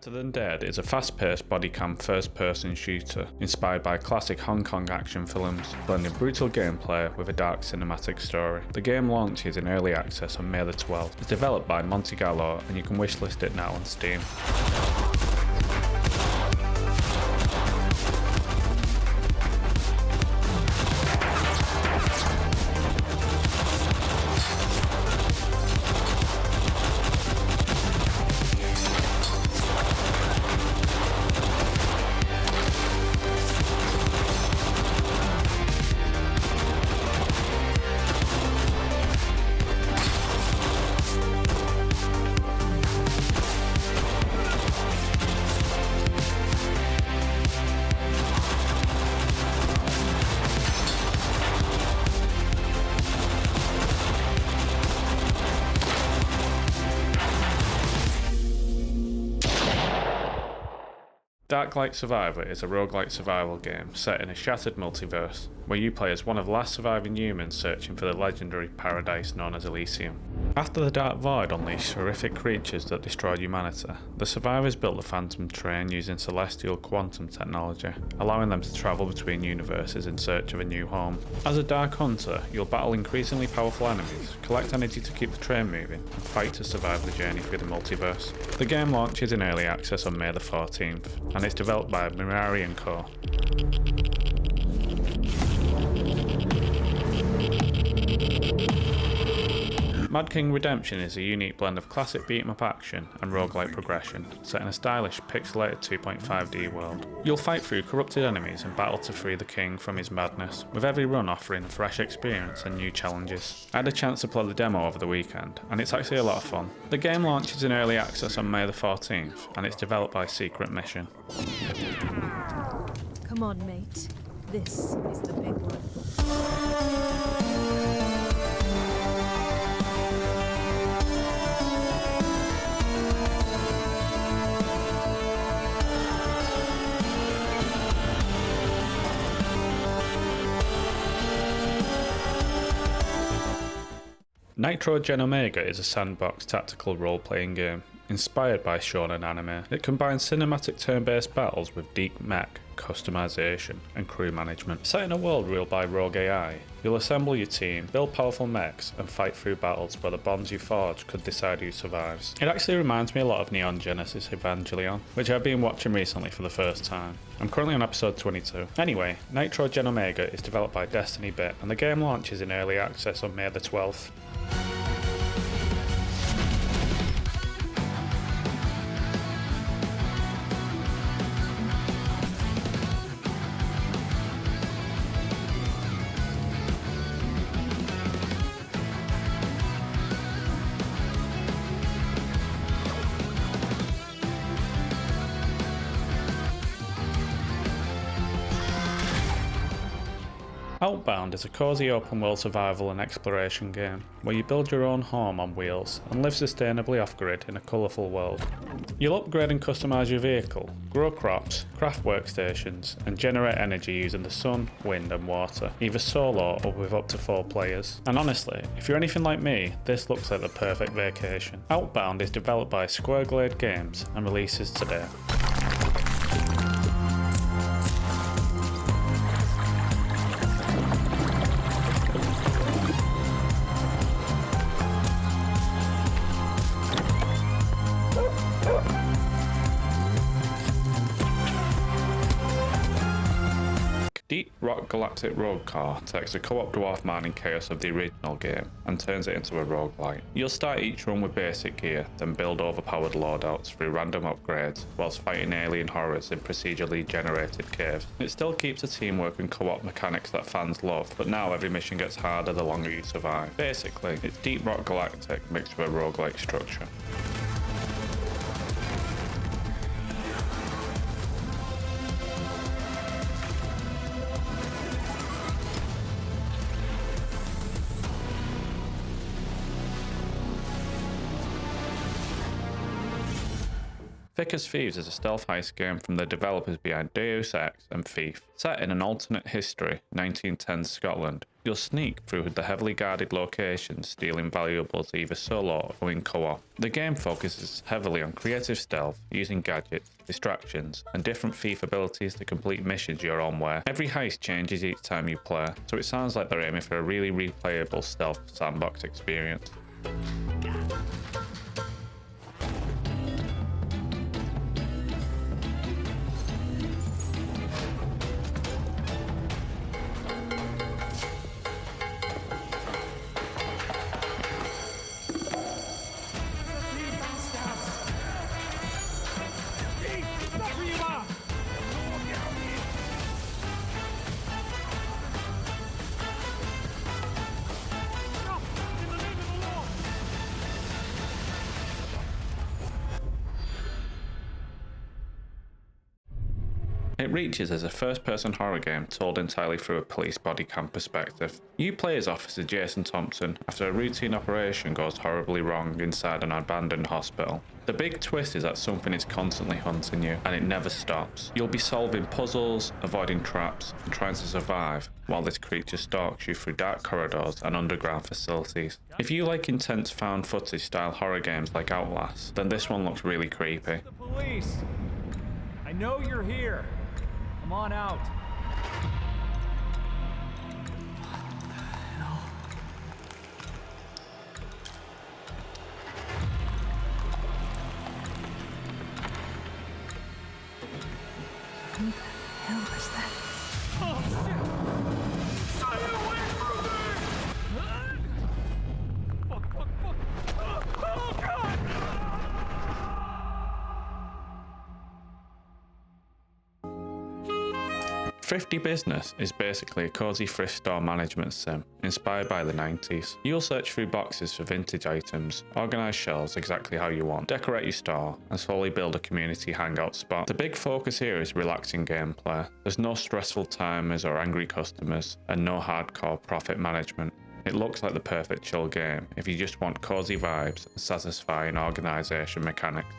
Better Than Dead is a fast-paced bodycam first-person shooter inspired by classic Hong Kong action films, blending brutal gameplay with a dark cinematic story. The game launches in early access on May the 12th. It's developed by Monte Gallo and you can wishlist it now on Steam. Dark Light Survivor is a roguelike survival game set in a shattered multiverse, where you play as one of the last surviving humans searching for the legendary paradise known as Elysium. After the Dark Void unleashed horrific creatures that destroyed humanity, the survivors built the Phantom Train using celestial quantum technology, allowing them to travel between universes in search of a new home. As a Dark Hunter, you'll battle increasingly powerful enemies, collect energy to keep the train moving, and fight to survive the journey through the multiverse. The game launches in early access on May the 14th, and it's developed by Mirari & Co. Mad King Redemption is a unique blend of classic beat-em-up action and roguelike progression, set in a stylish, pixelated 2.5D world. You'll fight through corrupted enemies and battle to free the king from his madness, with every run offering a fresh experience and new challenges. I had a chance to play the demo over the weekend, and it's actually a lot of fun. The game launches in early access on May the 14th, and it's developed by Secret Mission. Come on, mate. This is the big one. Nitro Gen Omega is a sandbox tactical role-playing game, inspired by shonen anime. It combines cinematic turn-based battles with deep mech, customization, and crew management. Set in a world ruled by rogue AI, you'll assemble your team, build powerful mechs, and fight through battles where the bonds you forge could decide who survives. It actually reminds me a lot of Neon Genesis Evangelion, which I've been watching recently for the first time. I'm currently on episode 22. Anyway, Nitro Gen Omega is developed by Destiny Bit, and the game launches in early access on May the 12th. Outbound is a cosy open-world survival and exploration game, where you build your own home on wheels and live sustainably off-grid in a colourful world. You'll upgrade and customise your vehicle, grow crops, craft workstations, and generate energy using the sun, wind and water, either solo or with up to 4 players. And honestly, if you're anything like me, this looks like the perfect vacation. Outbound is developed by Square Glade Games and releases today. Deep Rock Galactic Rogue Car takes the co-op dwarf mining chaos of the original game and turns it into a roguelite. You'll start each run with basic gear, then build overpowered loadouts through random upgrades, whilst fighting alien horrors in procedurally generated caves. It still keeps the teamwork and co-op mechanics that fans love, but now every mission gets harder the longer you survive. Basically, it's Deep Rock Galactic mixed with a roguelike structure. Thick as Thieves is a stealth heist game from the developers behind Deus Ex and Thief. Set in an alternate history, 1910s Scotland, You'll sneak through the heavily guarded locations, stealing valuables either solo or in co-op. The game focuses heavily on creative stealth, using gadgets, distractions, and different thief abilities to complete missions your own way. Every heist changes each time you play, so it sounds like they're aiming for a really replayable stealth sandbox experience. It reaches as a first-person horror game told entirely through a police body cam perspective. You play as Officer Jason Thompson after a routine operation goes horribly wrong inside an abandoned hospital. The big twist is that something is constantly hunting you, and it never stops. You'll be solving puzzles, avoiding traps, and trying to survive, while this creature stalks you through dark corridors and underground facilities. If you like intense found footage style horror games like Outlast, then this one looks really creepy. The police! I know you're here. Come on out. Who the hell was that? Oh, shit! Stay away from me! Fuck, fuck, fuck! Oh, God! 50 Business is basically a cozy thrift store management sim, inspired by the 90s. You'll search through boxes for vintage items, organise shelves exactly how you want, decorate your store, and slowly build a community hangout spot. The big focus here is relaxing gameplay. There's no stressful timers or angry customers, and no hardcore profit management. It looks like the perfect chill game if you just want cozy vibes and satisfying organisation mechanics.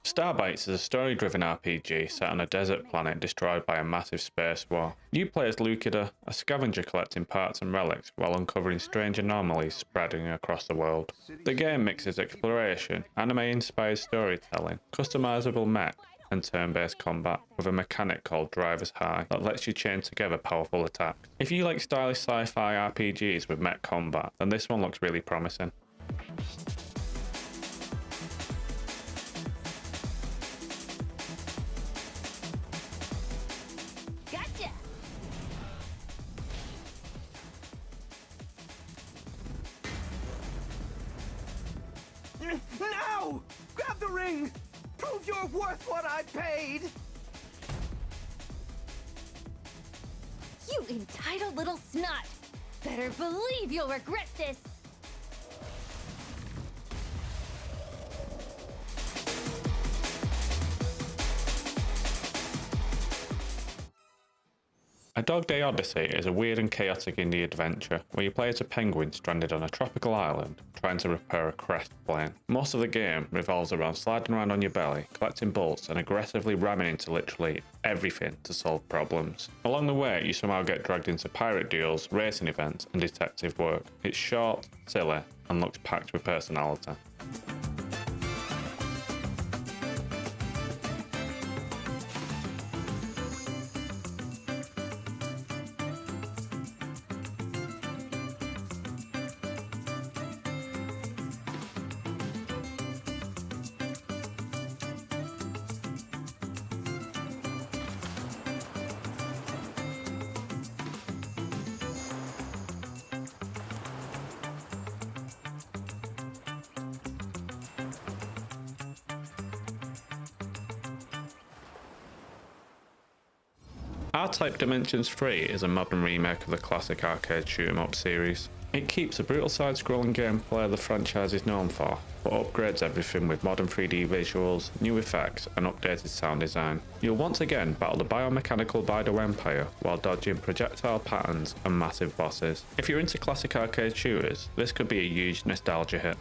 Starbites is a story-driven RPG set on a desert planet destroyed by a massive space war. You play as Lucida, a scavenger collecting parts and relics while uncovering strange anomalies spreading across the world. The game mixes exploration, anime-inspired storytelling, customizable mech, and turn-based combat, with a mechanic called Driver's High that lets you chain together powerful attacks. If you like stylish sci-fi RPGs with mech combat, then this one looks really promising. Gotcha! Now! Grab the ring! Prove you're worth what I paid! You entitled little snot! Better believe you'll regret this! A Dog Day Odyssey is a weird and chaotic indie adventure where you play as a penguin stranded on a tropical island trying to repair a crashed plane. Most of the game revolves around sliding around on your belly, collecting bolts and aggressively ramming into literally everything to solve problems. Along the way, you somehow get dragged into pirate duels, racing events and detective work. It's short, silly and looks packed with personality. R-Type Dimensions 3 is a modern remake of the classic arcade shoot-'em-up series. It keeps the brutal side-scrolling gameplay the franchise is known for, but upgrades everything with modern 3D visuals, new effects, and updated sound design. You'll once again battle the biomechanical Bido Empire while dodging projectile patterns and massive bosses. If you're into classic arcade shooters, this could be a huge nostalgia hit.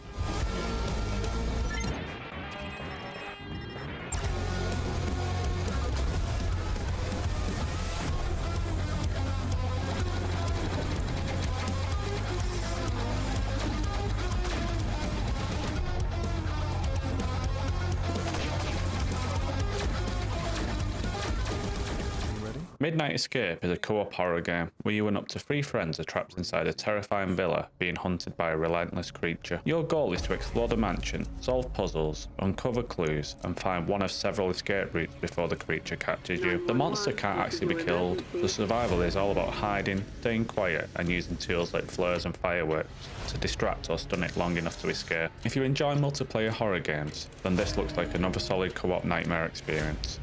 Midnight Escape is a co-op horror game where you and up to 3 friends are trapped inside a terrifying villa being hunted by a relentless creature. Your goal is to explore the mansion, solve puzzles, uncover clues, and find one of several escape routes before the creature catches you. The monster can't actually be killed. The survival is all about hiding, staying quiet, and using tools like flares and fireworks to distract or stun it long enough to escape. If you enjoy multiplayer horror games, then this looks like another solid co-op nightmare experience.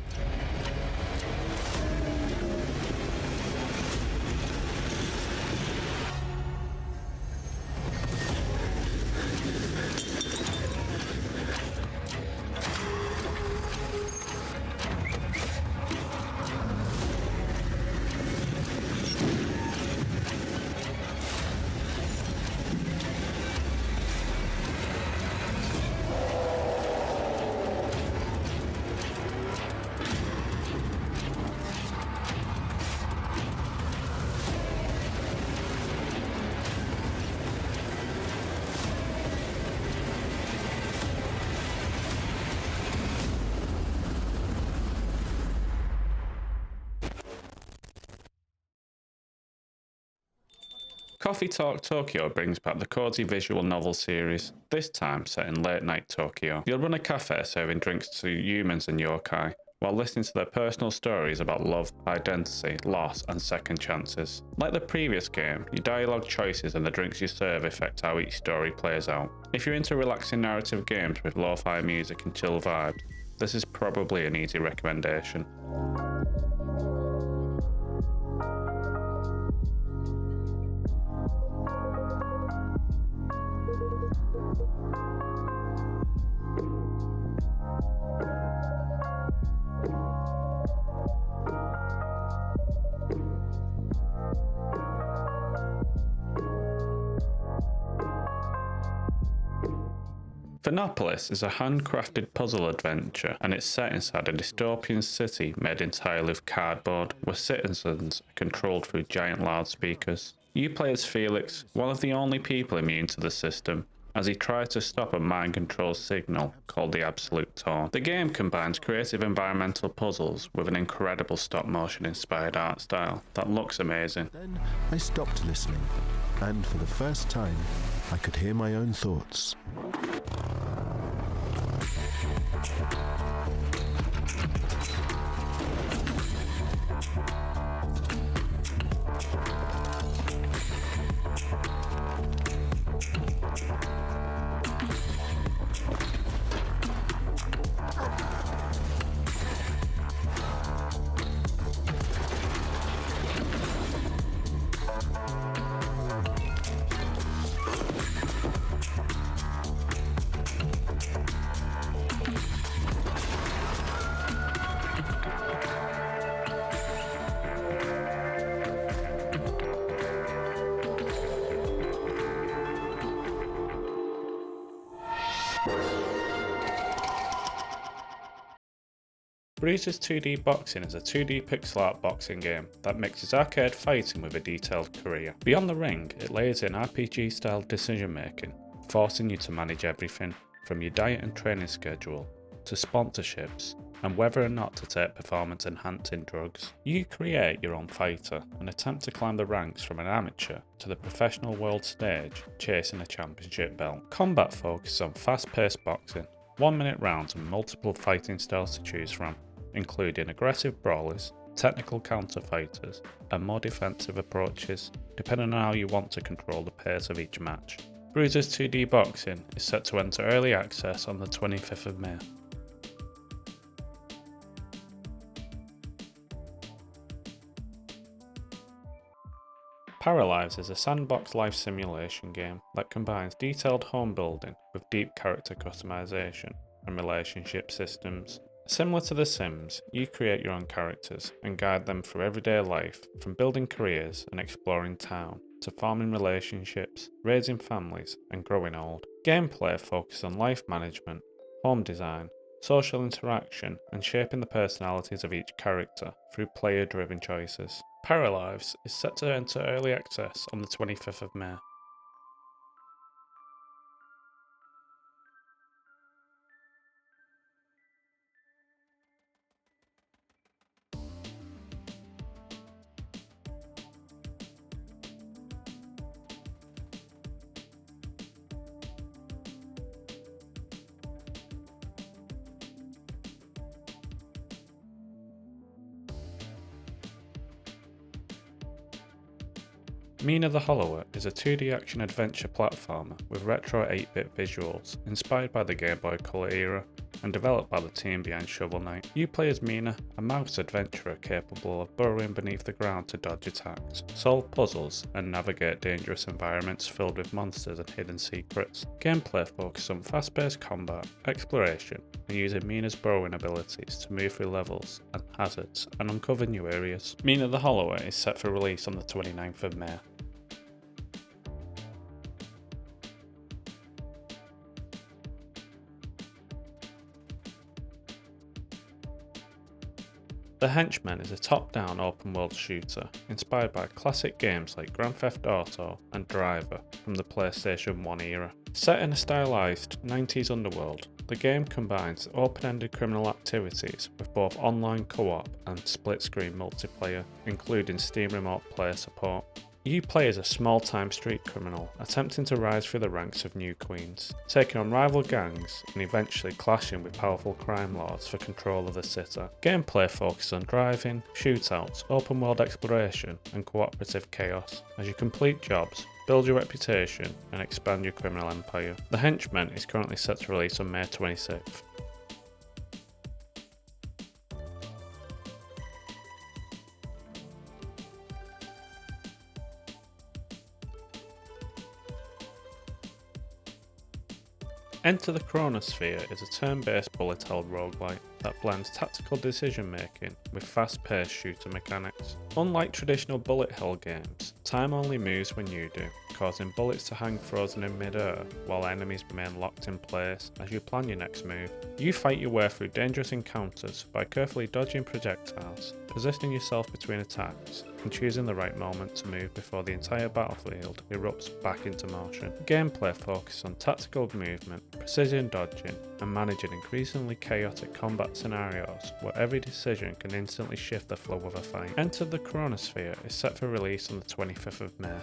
Coffee Talk Tokyo brings back the cozy visual novel series, this time set in late-night Tokyo. You'll run a cafe serving drinks to humans and yokai, while listening to their personal stories about love, identity, loss, and second chances. Like the previous game, your dialogue choices and the drinks you serve affect how each story plays out. If you're into relaxing narrative games with lo-fi music and chill vibes, this is probably an easy recommendation. Phonopolis is a handcrafted puzzle adventure, and it's set inside a dystopian city made entirely of cardboard, where citizens are controlled through giant loudspeakers. You play as Felix, one of the only people immune to the system, as he tries to stop a mind-controlled signal called the Absolute Tone. The game combines creative environmental puzzles with an incredible stop-motion inspired art style that looks amazing. Then I stopped listening, and for the first time, I could hear my own thoughts. Bruiser's 2D Boxing is a 2D pixel art boxing game that mixes arcade fighting with a detailed career. Beyond the ring, it layers in RPG-style decision making, forcing you to manage everything from your diet and training schedule to sponsorships and whether or not to take performance-enhancing drugs. You create your own fighter and attempt to climb the ranks from an amateur to the professional world stage, chasing a championship belt. Combat focuses on fast-paced boxing, 1-minute rounds and multiple fighting styles to choose from, including aggressive brawlers, technical counter fighters, and more defensive approaches, depending on how you want to control the pace of each match. Bruiser's 2D Boxing is set to enter early access on the 25th of May. Paralives is a sandbox life simulation game that combines detailed home building with deep character customization and relationship systems. Similar to The Sims, you create your own characters and guide them through everyday life, from building careers and exploring town, to forming relationships, raising families, and growing old. Gameplay focuses on life management, home design, social interaction, and shaping the personalities of each character through player-driven choices. Paralives is set to enter early access on the 25th of May. Mina the Hollower is a 2D action-adventure platformer with retro 8-bit visuals, inspired by the Game Boy Color era, and developed by the team behind Shovel Knight. You play as Mina, a mouse adventurer capable of burrowing beneath the ground to dodge attacks, solve puzzles, and navigate dangerous environments filled with monsters and hidden secrets. Gameplay focuses on fast-paced combat, exploration, and using Mina's burrowing abilities to move through levels and hazards and uncover new areas. Mina the Hollower is set for release on the 29th of May. The Henchman is a top-down open-world shooter inspired by classic games like Grand Theft Auto and Driver from the PlayStation 1 era. Set in a stylized 90s underworld, the game combines open-ended criminal activities with both online co-op and split-screen multiplayer, including Steam Remote Play support. You play as a small-time street criminal attempting to rise through the ranks of New Queens, taking on rival gangs and eventually clashing with powerful crime lords for control of the city. Gameplay focuses on driving, shootouts, open-world exploration, and cooperative chaos as you complete jobs, build your reputation, and expand your criminal empire. The Henchman is currently set to release on May 26th. Enter the Chronosphere is a turn-based bullet hell roguelite that blends tactical decision making with fast-paced shooter mechanics. Unlike traditional bullet hell games, time only moves when you do, causing bullets to hang frozen in mid-air while enemies remain locked in place as you plan your next move. You fight your way through dangerous encounters by carefully dodging projectiles, positioning yourself between attacks, and choosing the right moment to move before the entire battlefield erupts back into motion. Gameplay focuses on tactical movement, precision dodging, and managing increasingly chaotic combat scenarios where every decision can instantly shift the flow of a fight. Enter the Chronosphere is set for release on the 25th of May.